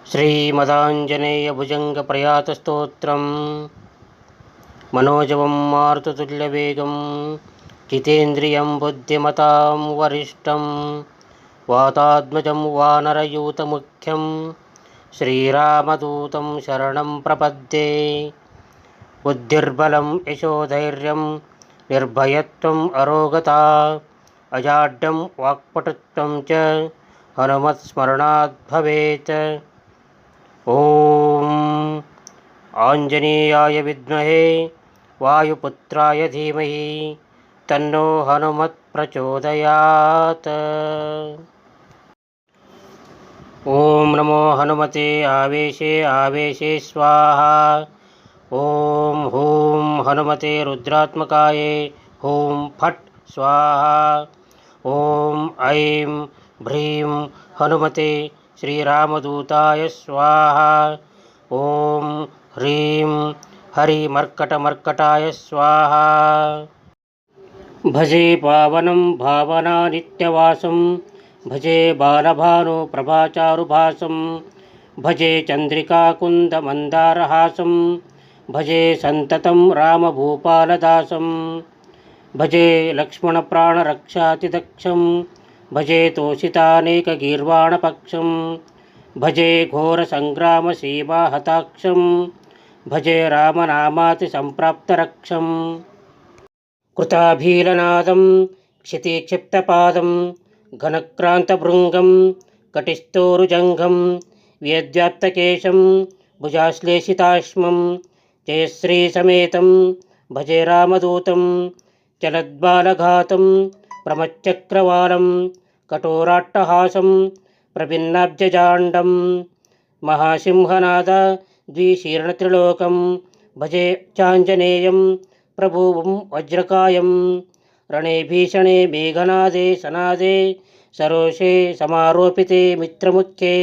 श्रीमदाञ्जनेयभुजङ्गप्रयातस्तोत्रम् मनोजवं मारुततुल्यवेगं जितेन्द्रियं बुद्धिमतां वरिष्ठं वातात्मजं वानरयूतमुख्यं श्रीरामदूतं शरणं प्रपद्ये। बुद्धिर्बलं यशोधैर्यं निर्भयत्वम् अरोगता अजाड्यं वाक्पटुत्वं च हनुमत्स्मरणात् भवेत्। ओम आंजनेयाय विद्महे वायुपुत्राय धीमहि तन्नो हनुमत् प्रचोदयात्। ओम नमो हनुमते आवेशे आवेशे स्वाहा। ओम हूं हनुमते रुद्रात्मकाय हूं फट् स्वाहा। ओम ऐं भ्रीं हनुमते श्रीरामदूताय स्वाहा। ओम ह्रीं हरिमर्कटमर्कटाय स्वाहा। भजे पावनं भावनानित्यवासं भजे बालभानु प्रभाचारुभासं भजे चन्द्रिकाकुन्दमन्दारहासं भजे सन्ततं रामभूपालदासं भजे लक्ष्मणप्राणरक्षातिदक्षं भजे तोषितानेकगीर्वाणपक्षं भजे घोरसङ्ग्रामसीमाहताक्षं भजे रामनामातिसम्प्राप्तरक्षं कृताभीलनादं क्षितिक्षिप्तपादं घनक्रान्तभृङ्गं कटिस्थोरुजङ्घं वेद्व्याप्तकेशं भुजाश्लेषिताश्मं जयश्रीसमेतं भजे रामदूतं चलद्बालघातं प्रमच्चक्रवालं कठोराट्टहासं प्रभिन्नाब्जजाण्डं महासिंहनाद द्विशीर्णत्रिलोकं भजे चाञ्जनेयं प्रभुवं वज्रकायं रणे भीषणे मेघनादे सनादे सरोषे समारोपिते मित्रमुख्ये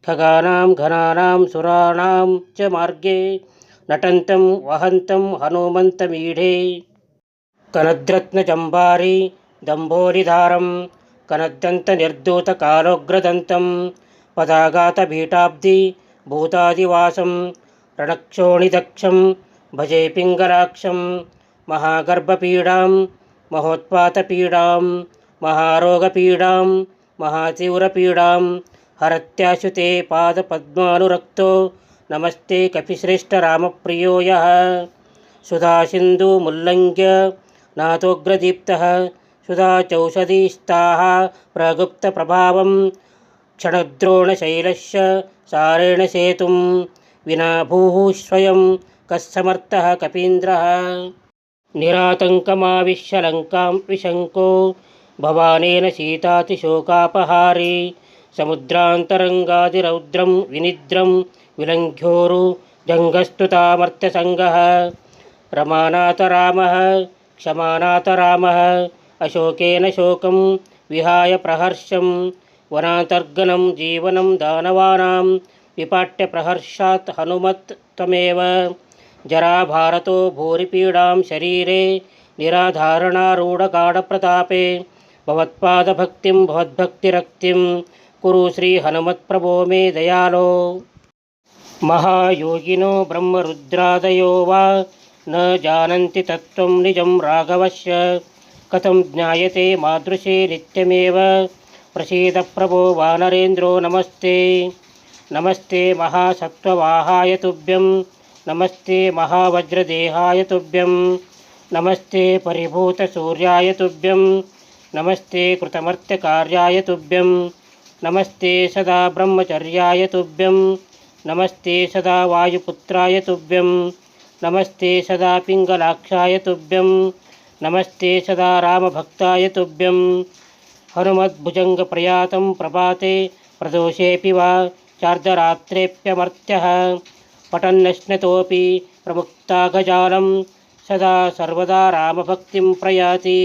खगानां घनानां सुराणां च मार्गे नटन्तं वहन्तं हनुमन्तमीढे कनद्रत्नचम्बारी दम्भोरिधारं कनद्दन्तनिर्धूतकालोग्रदन्तं पदाघातभीटाब्धि भूतादिवासं रणक्षोणिदक्षं भजे पिङ्गलाक्षं महागर्भपीडां महोत्पातपीडां महारोगपीडां महातीव्रपीडां हरत्याशुते पादपद्मानुरक्तो नमस्ते कपिश्रेष्ठरामप्रियो यः सुधासिन्धुमुल्लङ्घ्य नाथोग्रदीप्तः सुधाचौषधीस्ताः प्रगुप्तप्रभावं क्षणद्रोणशैलस्य सारेण सेतुं विना भूः स्वयं कस्समर्थः कपीन्द्रः निरातङ्कमाविश्य लङ्कां विशङ्को भवानेन सीतातिशोकापहारी समुद्रान्तरङ्गादिरौद्रं विनिद्रं विलङ्घ्योरु जङ्गस्तुतामर्त्यसङ्गः रमानाथरामः क्षमानाथरामः अशोकेन शोकं विहाय प्रहर्षं वनान्तर्गनं जीवनं दानवानां विपाट्य प्रहर्षात् हनुमत् त्वमेव जराभारतो भूरिपीडां शरीरे निराधारणारूढगाढप्रतापे भवत्पादभक्तिं भवद्भक्तिरक्तिं कुरु श्रीहनुमत्प्रभो मे दयालो। महायोगिनो ब्रह्मरुद्रादयो वा न जानन्ति तत्त्वं निजं राघवस्य कथं ज्ञायते मादृशे नित्यमेव प्रसीद प्रभो वानरेन्द्रो नमस्ते। नमस्ते महासत्त्ववाहाय तुभ्यं नमस्ते महावज्रदेहाय तुभ्यं नमस्ते परिभूतसूर्याय तुभ्यं नमस्ते कृतमर्त्यकार्याय तुभ्यं नमस्ते सदा ब्रह्मचर्याय तुभ्यं नमस्ते सदा वायुपुत्राय तुभ्यं नमस्ते सदा पिङ्गलाक्षाय तुभ्यं नमस्ते सदा रामभक्ताय तुभ्यं हनुमद्भुजङ्गप्रयातं प्रभाते प्रदोषेऽपि वा चार्धरात्रेऽप्यमर्त्यः पठन्नश्नतोऽपि प्रमुक्ताघजालं सदा सर्वदा रामभक्तिं प्रयाति।